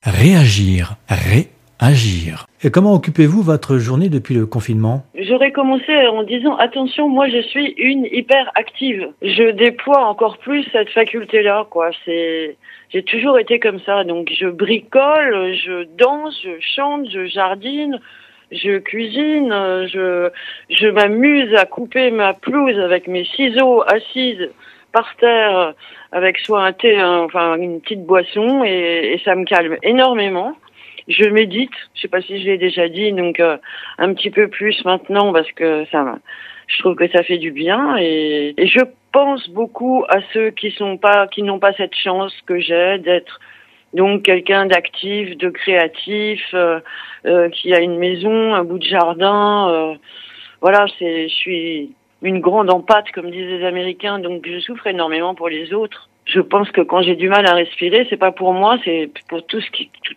Réagir, réagir. Et comment occupez-vous votre journée depuis le confinement? J'aurais commencé en disant attention, moi je suis une hyper active. Je déploie encore plus cette faculté-là, quoi. J'ai toujours été comme ça. Donc je bricole, je danse, je chante, je jardine, je cuisine, je m'amuse à couper ma pelouse avec mes ciseaux assise par terre avec soit un thé, enfin une petite boisson et ça me calme énormément. Je médite, je sais pas si je l'ai déjà dit, donc un petit peu plus maintenant parce que je trouve que ça fait du bien et je pense beaucoup à ceux qui n'ont pas cette chance que j'ai d'être donc quelqu'un d'actif, de créatif, qui a une maison, un bout de jardin. Voilà, je suis une grande empathe, comme disent les Américains, donc je souffre énormément pour les autres. Je pense que quand j'ai du mal à respirer, c'est pas pour moi, c'est pour toutes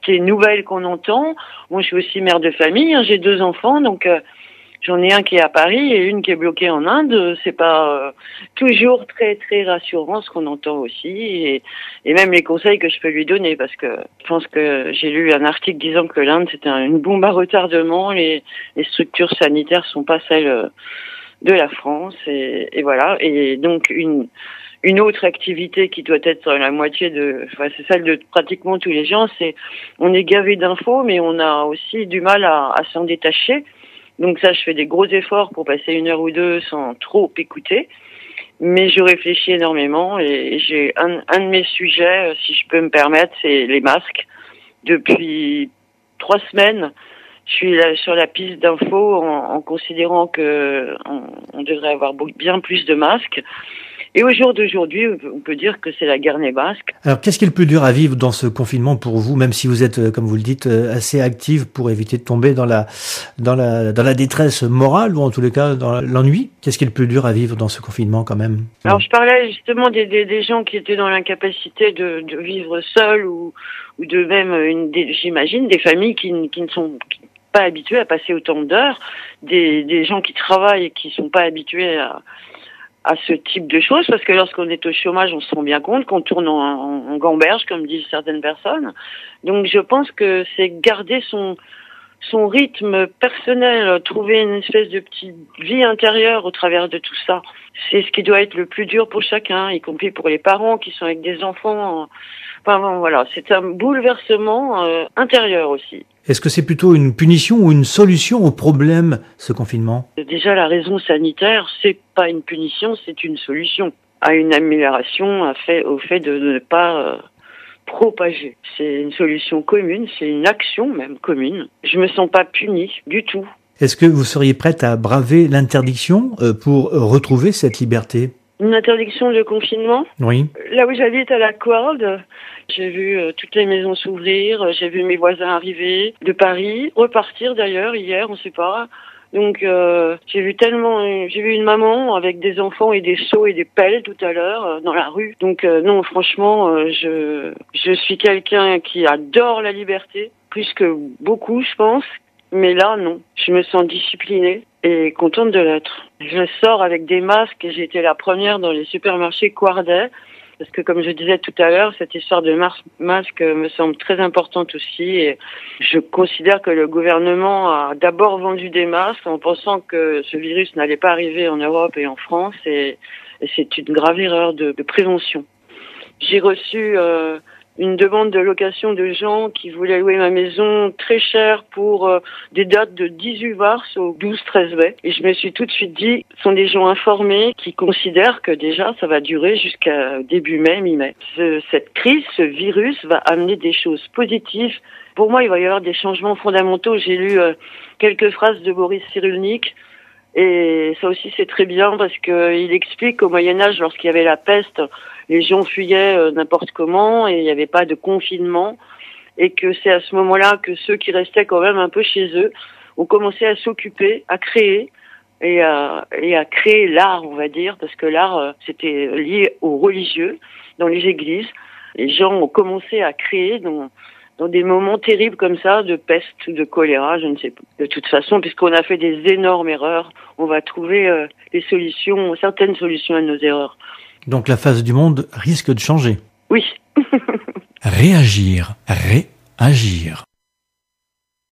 les nouvelles qu'on entend. Moi, je suis aussi mère de famille, hein, j'ai 2 enfants, donc j'en ai un qui est à Paris et une qui est bloquée en Inde. C'est pas toujours très très rassurant ce qu'on entend aussi, et même les conseils que je peux lui donner, parce que je pense que j'ai lu un article disant que l'Inde c'était une bombe à retardement, les structures sanitaires sont pas celles de la France, et voilà. Et donc une autre activité qui doit être la moitié c'est celle de pratiquement tous les gens, on est gavé d'infos, mais on a aussi du mal à s'en détacher. Donc ça, je fais des gros efforts pour passer 1 heure ou 2 sans trop écouter. Mais je réfléchis énormément et j'ai un de mes sujets, si je peux me permettre, c'est les masques. Depuis 3 semaines, je suis là sur la piste d'infos en considérant que on devrait avoir bien plus de masques. Et au jour d'aujourd'hui, on peut dire que c'est la guerre des masques. Alors, qu'est-ce qui est le plus dur à vivre dans ce confinement pour vous, même si vous êtes, comme vous le dites, assez active pour éviter de tomber dans la détresse morale, ou en tous les cas dans l'ennui? Qu'est-ce qui est le plus dur à vivre dans ce confinement quand même? Alors, je parlais justement des gens qui étaient dans l'incapacité de vivre seuls ou de même, j'imagine, des familles qui ne sont pas habituées à passer autant d'heures, des gens qui travaillent et qui sont pas habitués à ce type de choses, parce que lorsqu'on est au chômage, on se rend bien compte qu'on tourne en gamberge, comme disent certaines personnes. Donc je pense que c'est garder son rythme personnel, trouver une espèce de petite vie intérieure au travers de tout ça. C'est ce qui doit être le plus dur pour chacun, y compris pour les parents qui sont avec des enfants. Enfin bon, voilà, c'est un bouleversement intérieur aussi. Est-ce que c'est plutôt une punition ou une solution au problème, ce confinement? Déjà, la raison sanitaire, c'est pas une punition, c'est une solution à une amélioration, au fait de ne pas propager. C'est une solution commune, c'est une action même commune. Je me sens pas punie du tout. Est-ce que vous seriez prête à braver l'interdiction pour retrouver cette liberté? Une interdiction de confinement? Oui. Là où j'habite à la Corde, j'ai vu toutes les maisons s'ouvrir, j'ai vu mes voisins arriver de Paris, repartir d'ailleurs hier, on sait pas. Donc j'ai vu une maman avec des enfants et des seaux et des pelles tout à l'heure dans la rue. Donc non, franchement, je suis quelqu'un qui adore la liberté, plus que beaucoup, je pense. Mais là, non. Je me sens disciplinée et contente de l'être. Je sors avec des masques et j'ai été la première dans les supermarchés Quardet. Parce que, comme je disais tout à l'heure, cette histoire de masque me semble très importante aussi. Et je considère que le gouvernement a d'abord vendu des masques en pensant que ce virus n'allait pas arriver en Europe et en France. Et c'est une grave erreur de prévention. J'ai reçu une demande de location de gens qui voulaient louer ma maison très cher pour des dates de 18 mars au 12-13 mai. Et je me suis tout de suite dit, ce sont des gens informés qui considèrent que déjà ça va durer jusqu'à début mai, mi-mai. Cette crise, ce virus va amener des choses positives. Pour moi, il va y avoir des changements fondamentaux. J'ai lu quelques phrases de Boris Cyrulnik. Et ça aussi c'est très bien parce que il explique qu'au Moyen-Âge, lorsqu'il y avait la peste, les gens fuyaient n'importe comment et il n'y avait pas de confinement, et que c'est à ce moment-là que ceux qui restaient quand même un peu chez eux ont commencé à s'occuper, à créer et à créer l'art, on va dire, parce que l'art c'était lié aux religieux dans les églises. Les gens ont commencé à créer dans des moments terribles comme ça, de peste, de choléra, je ne sais pas. De toute façon, puisqu'on a fait des énormes erreurs, on va trouver certaines solutions à nos erreurs. Donc la face du monde risque de changer. Oui. Réagir, agir.